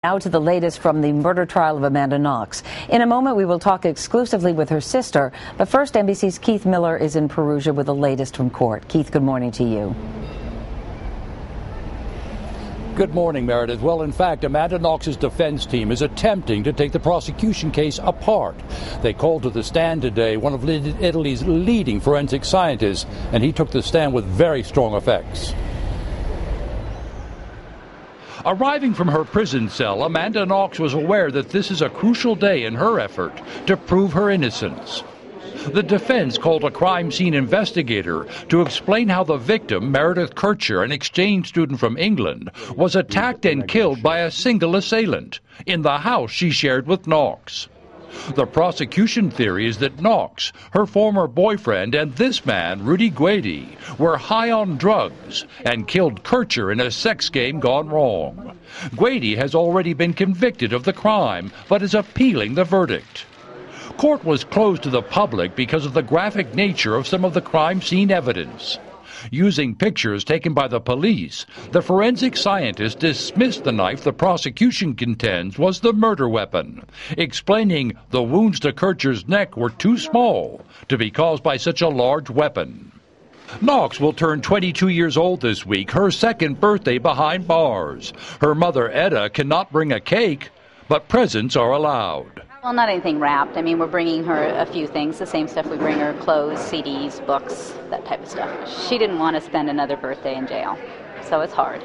Now to the latest from the murder trial of Amanda Knox. In a moment, we will talk exclusively with her sister. But first, NBC's Keith Miller is in Perugia with the latest from court. Keith, good morning to you. Good morning, Meredith. Well, in fact, Amanda Knox's defense team is attempting to take the prosecution case apart. They called to the stand today one of Italy's leading forensic scientists, and he took the stand with very strong effects. Arriving from her prison cell, Amanda Knox was aware that this is a crucial day in her effort to prove her innocence. The defense called a crime scene investigator to explain how the victim, Meredith Kircher, an exchange student from England, was attacked and killed by a single assailant in the house she shared with Knox. The prosecution theory is that Knox, her former boyfriend, and this man, Rudy Guedi, were high on drugs and killed Kircher in a sex game gone wrong. Guedi has already been convicted of the crime, but is appealing the verdict. Court was closed to the public because of the graphic nature of some of the crime scene evidence. Using pictures taken by the police, the forensic scientist dismissed the knife the prosecution contends was the murder weapon, explaining the wounds to Kircher's neck were too small to be caused by such a large weapon. Knox will turn 22 years old this week, her second birthday behind bars. Her mother, Etta, cannot bring a cake, but presents are allowed. Well, not anything wrapped. I mean, we're bringing her a few things, the same stuff we bring her, clothes, CDs, books, that type of stuff. She didn't want to spend another birthday in jail, so it's hard.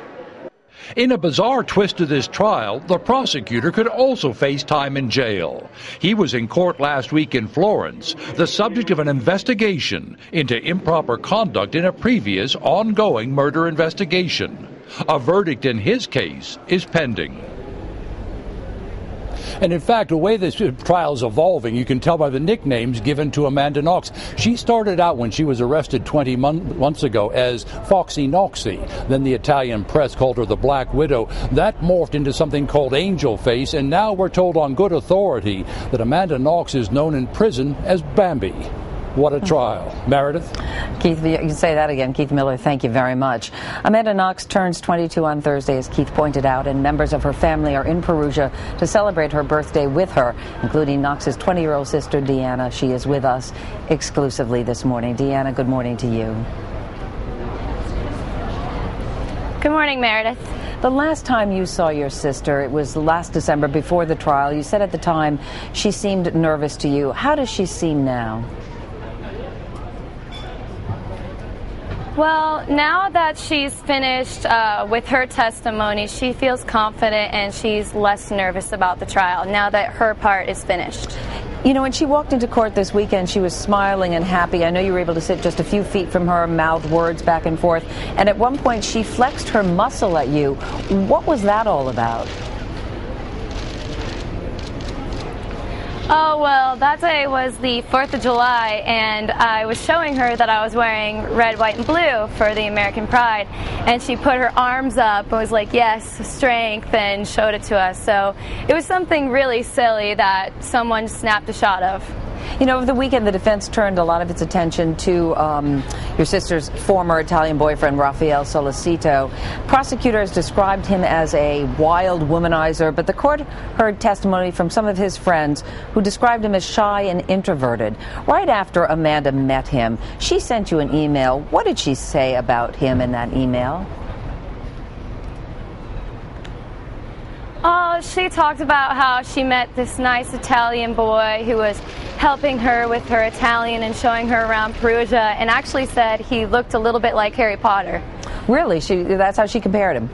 In a bizarre twist to this trial, the prosecutor could also face time in jail. He was in court last week in Florence, the subject of an investigation into improper conduct in a previous ongoing murder investigation. A verdict in his case is pending. And in fact, the way this trial is evolving, you can tell by the nicknames given to Amanda Knox. She started out when she was arrested 20 months ago as Foxy Knoxy. Then the Italian press called her the Black Widow. That morphed into something called Angel Face, and now we're told on good authority that Amanda Knox is known in prison as Bambi. What a trial. Meredith? Keith, you can say that again. Keith Miller, thank you very much. Amanda Knox turns 22 on Thursday, as Keith pointed out, and members of her family are in Perugia to celebrate her birthday with her, including Knox's 20-year-old sister, Deanna. She is with us exclusively this morning. Deanna, good morning to you. Good morning, Meredith. The last time you saw your sister, it was last December before the trial. You said at the time she seemed nervous to you. How does she seem now? Well, now that she's finished with her testimony, she feels confident and she's less nervous about the trial now that her part is finished. You know, when she walked into court this weekend, she was smiling and happy. I know you were able to sit just a few feet from her, mouthed words back and forth. And at one point, she flexed her muscle at you. What was that all about? Oh, well, that day was the 4th of July, and I was showing her that I was wearing red, white, and blue for the American Pride, and she put her arms up and was like, yes, strength, and showed it to us. So it was something really silly that someone snapped a shot of. You know, over the weekend, the defense turned a lot of its attention to your sister's former Italian boyfriend, Rafael Solicito. Prosecutors described him as a wild womanizer, but the court heard testimony from some of his friends who described him as shy and introverted. Right after Amanda met him, she sent you an email. What did she say about him in that email? Oh, she talked about how she met this nice Italian boy who was helping her with her Italian and showing her around Perugia, and actually said he looked a little bit like Harry Potter. Really? That's how she compared him?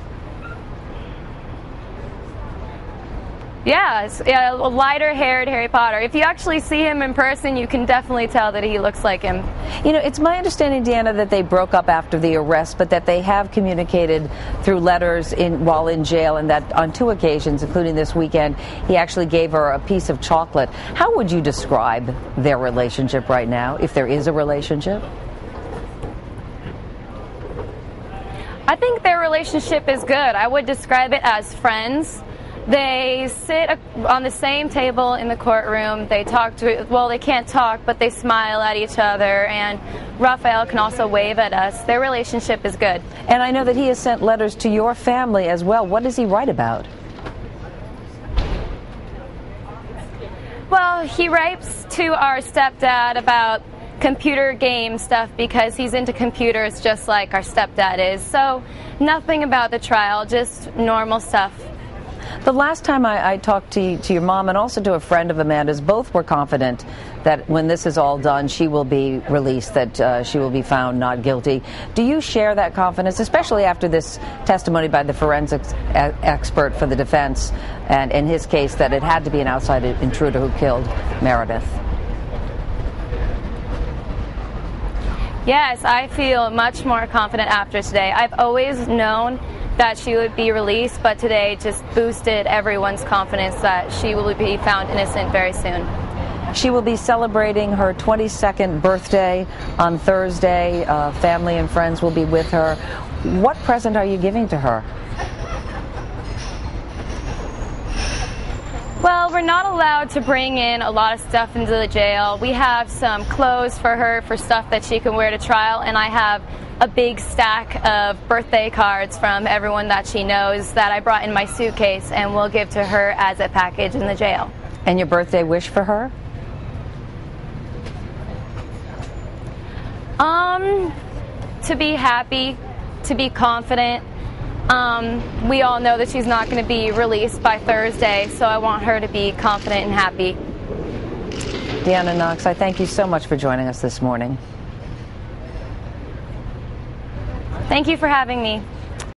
Yeah, lighter-haired Harry Potter. If you actually see him in person, you can definitely tell that he looks like him. You know, it's my understanding, Deanna, that they broke up after the arrest, but that they have communicated through letters while in jail, and that on 2 occasions, including this weekend, he actually gave her a piece of chocolate. How would you describe their relationship right now, if there is a relationship? I think their relationship is good. I would describe it as friends. They sit on the same table in the courtroom. They they can't talk, but they smile at each other, and Rafael can also wave at us. Their relationship is good. And I know that he has sent letters to your family as well. What does he write about? Well, he writes to our stepdad about computer game stuff because he's into computers just like our stepdad is. So nothing about the trial, just normal stuff. The last time I talked to your mom and also to a friend of Amanda's, both were confident that when this is all done, she will be released, that she will be found not guilty. Do you share that confidence, especially after this testimony by the forensics expert for the defense, and in his case that it had to be an outside intruder who killed Meredith? Yes, I feel much more confident after today. I've always known that she would be released, but today just boosted everyone's confidence that she will be found innocent very soon. She will be celebrating her 22nd birthday on Thursday. Family and friends will be with her. What present are you giving to her? Well, we're not allowed to bring in a lot of stuff into the jail. We have some clothes for her for stuff that she can wear to trial, and I have a big stack of birthday cards from everyone that she knows that I brought in my suitcase and will give to her as a package in the jail. And your birthday wish for her? To be happy, to be confident. We all know that she's not going to be released by Thursday, so I want her to be confident and happy. Amanda Knox, I thank you so much for joining us this morning. Thank you for having me.